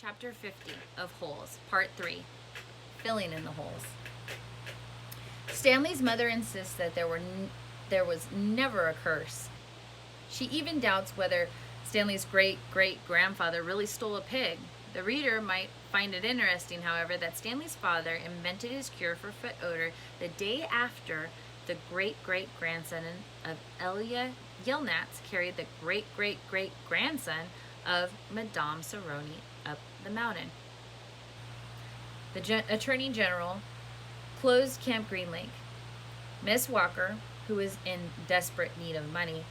Chapter 50 of Holes, Part 3, Filling in the Holes. Stanley's mother insists that there was never a curse. She even doubts whether Stanley's great-great-grandfather really stole a pig. The reader might find it interesting, however, that Stanley's father invented his cure for foot odor the day after the great-great-grandson of Elia Yelnats carried the great-great-great-grandson of Madame Saroni up the mountain. The Attorney General closed Camp Green Lake. Miss Walker, who was in desperate need of money,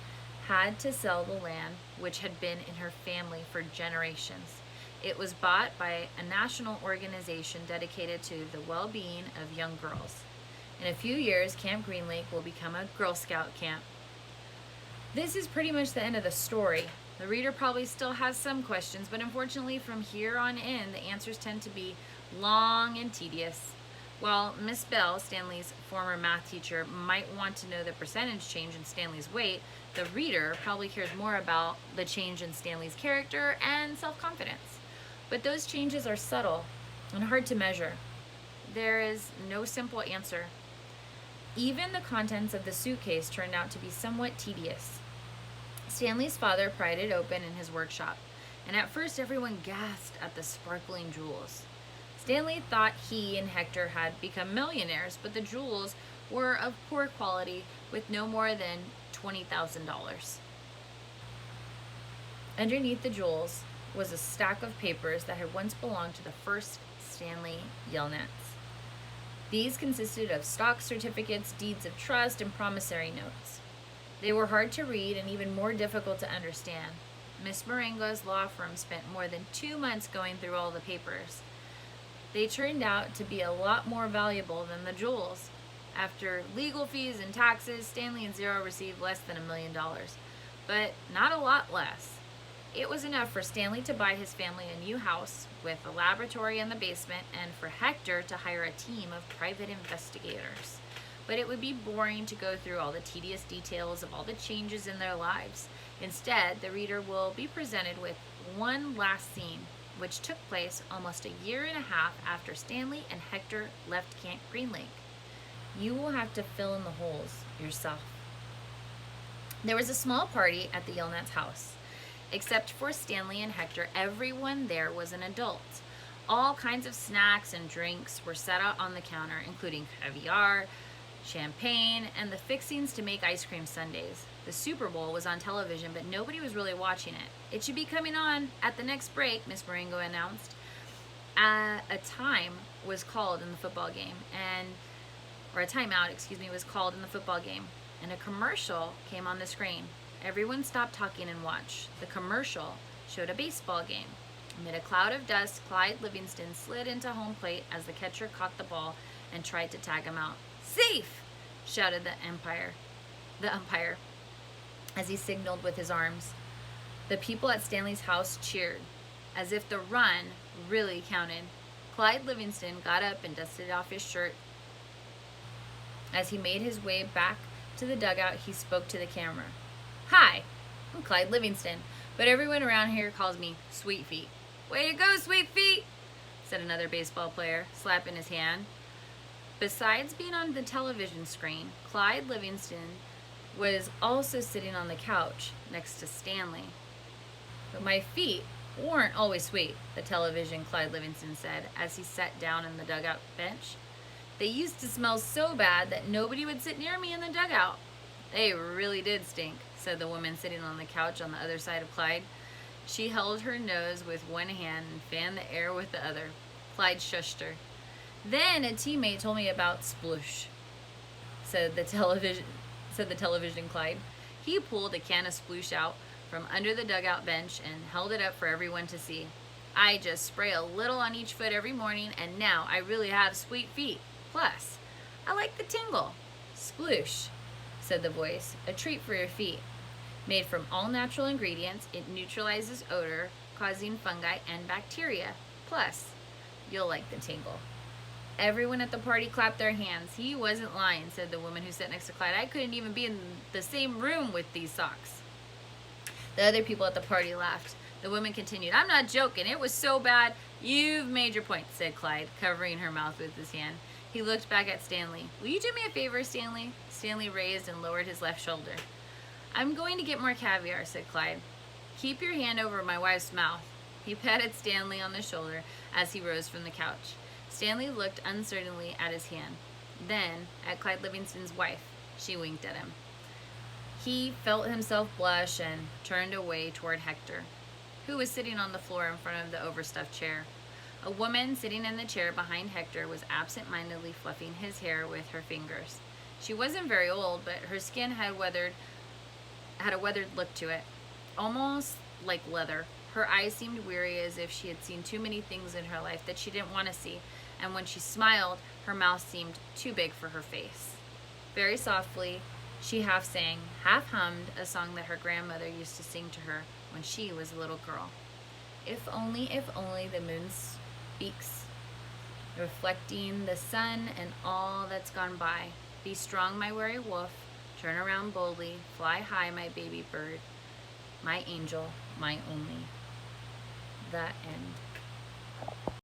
had to sell the land which had been in her family for generations. It was bought by a national organization dedicated to the well-being of young girls. In a few years, Camp Green Lake will become a Girl Scout camp. This is pretty much the end of the story. The reader probably still has some questions, but unfortunately from here on in, the answers tend to be long and tedious. While Miss Bell, Stanley's former math teacher, might want to know the percentage change in Stanley's weight, the reader probably cares more about the change in Stanley's character and self-confidence. But those changes are subtle and hard to measure. There is no simple answer. Even the contents of the suitcase turned out to be somewhat tedious. Stanley's father pried it open in his workshop, and at first everyone gasped at the sparkling jewels. Stanley thought he and Hector had become millionaires, but the jewels were of poor quality with no more than $20,000. Underneath the jewels was a stack of papers that had once belonged to the first Stanley Yelnats. These consisted of stock certificates, deeds of trust, and promissory notes. They were hard to read and even more difficult to understand. Miss Marengo's law firm spent more than 2 months going through all the papers. They turned out to be a lot more valuable than the jewels. After legal fees and taxes, Stanley and Zero received less than $1 million, but not a lot less. It was enough for Stanley to buy his family a new house with a laboratory in the basement and for Hector to hire a team of private investigators. But it would be boring to go through all the tedious details of all the changes in their lives. Instead, the reader will be presented with one last scene, which took place almost a year and a half after Stanley and Hector left Camp Green Lake. You will have to fill in the holes yourself. There was a small party at the Yelnats' house. Except for Stanley and Hector, everyone there was an adult. All kinds of snacks and drinks were set out on the counter, including caviar, champagne, and the fixings to make ice cream sundaes. The Super Bowl was on television, but nobody was really watching it. It should be coming on at the next break, Miss Marengo announced. A time was called in the football game, a timeout, was called in the football game, and a commercial came on the screen. Everyone stopped talking and watched. The commercial showed a baseball game. Amid a cloud of dust, Clyde Livingston slid into home plate as the catcher caught the ball and tried to tag him out. "Safe!" shouted the umpire, as he signaled with his arms. The people at Stanley's house cheered, as if the run really counted. Clyde Livingston got up and dusted off his shirt. As he made his way back to the dugout, he spoke to the camera. "Hi, I'm Clyde Livingston, but everyone around here calls me Sweet Feet." "Way to go, Sweet Feet," said another baseball player, slapping his hand. Besides being on the television screen, Clyde Livingston was also sitting on the couch next to Stanley. "But my feet weren't always sweet," the television Clyde Livingston said as he sat down on the dugout bench. "They used to smell so bad that nobody would sit near me in the dugout." "They really did stink," said the woman sitting on the couch on the other side of Clyde. She held her nose with one hand and fanned the air with the other. Clyde shushed her. "Then a teammate told me about sploosh," said the television Clyde. He pulled a can of sploosh out from under the dugout bench and held it up for everyone to see. "I just spray a little on each foot every morning, and now I really have sweet feet. Plus, I like the tingle." "Sploosh," said the voice, "a treat for your feet. Made from all natural ingredients, it neutralizes odor, causing fungi and bacteria. Plus, you'll like the tingle." Everyone at the party clapped their hands. "He wasn't lying," said the woman who sat next to Clyde. "I couldn't even be in the same room with these socks." The other people at the party laughed. The woman continued, I'm not joking. It was so bad. You've made your point, said Clyde, covering her mouth with his hand. He looked back at Stanley. Will you do me a favor, Stanley? Stanley raised and lowered his left shoulder. I'm going to get more caviar, said Clyde. Keep your hand over my wife's mouth. He patted Stanley on the shoulder as he rose from the couch. Stanley looked uncertainly at his hand, then at Clyde Livingston's wife. She winked at him. He felt himself blush and turned away toward Hector, who was sitting on the floor in front of the overstuffed chair. A woman sitting in the chair behind Hector was absent-mindedly fluffing his hair with her fingers. She wasn't very old, but her skin had a weathered look to it, almost like leather. Her eyes seemed weary, as if she had seen too many things in her life that she didn't want to see, and when she smiled, her mouth seemed too big for her face. Very softly, she half sang, half hummed a song that her grandmother used to sing to her when she was a little girl. If only the moon speaks, reflecting the sun and all that's gone by. Be strong, my wary wolf. Turn around boldly. Fly high, my baby bird. My angel, my only. The end.